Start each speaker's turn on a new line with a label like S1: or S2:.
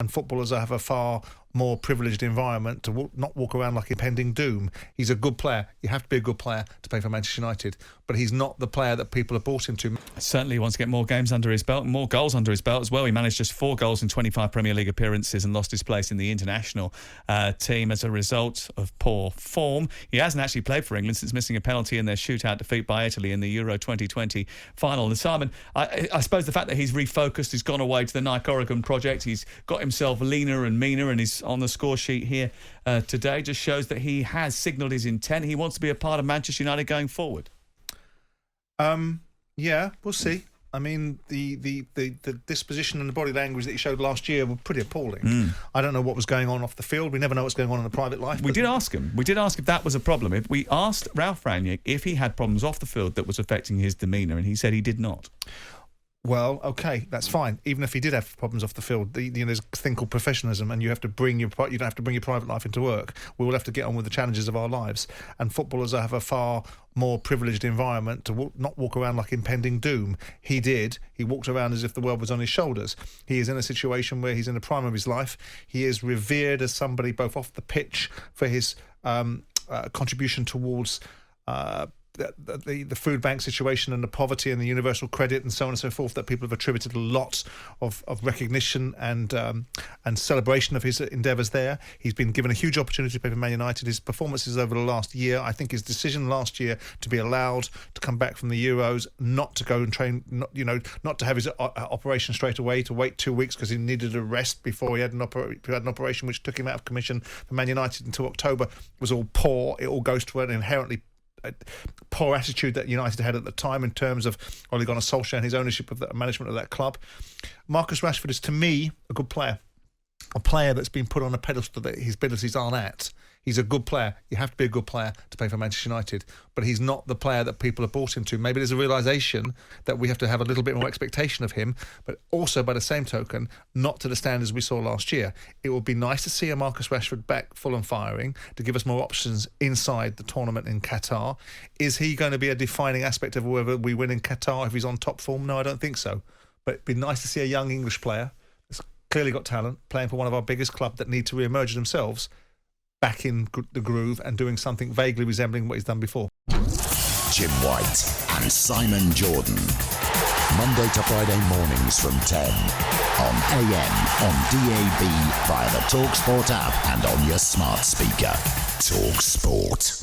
S1: and footballers have a far more privileged environment to not walk around like impending doom. He's a good player. You have to be a good player to play for Manchester United, but he's not the player that people have bought him to.
S2: Certainly wants to get more games under his belt, more goals under his belt as well. He managed just 4 goals in 25 Premier League appearances and lost his place in the international team as a result of poor form. He hasn't actually played for England since missing a penalty in their shootout defeat by Italy in the Euro 2020 final. And Simon, I suppose the fact that he's refocused, he's gone away to the Nike Oregon project, he's got himself leaner and meaner, and he's on the score sheet here today, just shows that he has signalled his intent. He wants to be a part of Manchester United going forward.
S1: Yeah, we'll see. I mean, the disposition and the body language that he showed last year were pretty appalling. I don't know what was going on off the field. We never know what's going on in the private life.
S2: We did ask him. We did ask if that was a problem. We asked Ralph Rangnick if he had problems off the field that was affecting his demeanour, and he said he did not.
S1: Well, okay, that's fine. Even if he did have problems off the field, there's a thing called professionalism, and you don't have to bring your private life into work. We all have to get on with the challenges of our lives, and footballers have a far more privileged environment to not walk around like impending doom. He did. He walked around as if the world was on his shoulders. He is in a situation where he's in the prime of his life. He is revered as somebody both off the pitch for his contribution towards the food bank situation and the poverty and the universal credit and so on and so forth, that people have attributed a lot of recognition and celebration of his endeavours there. He's been given a huge opportunity to play for Man United. His performances over the last year, I think his decision last year to be allowed to come back from the Euros, not to go and train, not to have his operation straight away, to wait 2 weeks because he needed a rest before he had an operation which took him out of commission for Man United until October, was all poor. It all goes to an inherently poor attitude that United had at the time in terms of Ole Gunnar Solskjaer and his ownership of the management of that club. Marcus Rashford is, to me, a good player. A player that's been put on a pedestal that his abilities aren't at. He's a good player. You have to be a good player to play for Manchester United, but he's not the player that people have bought him to. Maybe there's a realisation that we have to have a little bit more expectation of him, but also, by the same token, not to the standards we saw last year. It would be nice to see a Marcus Rashford back full and firing to give us more options inside the tournament in Qatar. Is he going to be a defining aspect of whether we win in Qatar if he's on top form? No, I don't think so. But it'd be nice to see a young English player that's clearly got talent, playing for one of our biggest clubs that need to re-emerge themselves, back in the groove and doing something vaguely resembling what he's done before.
S3: Jim White and Simon Jordan. Monday to Friday mornings from 10 on AM, on DAB, via the talkSPORT app and on your smart speaker. talkSPORT.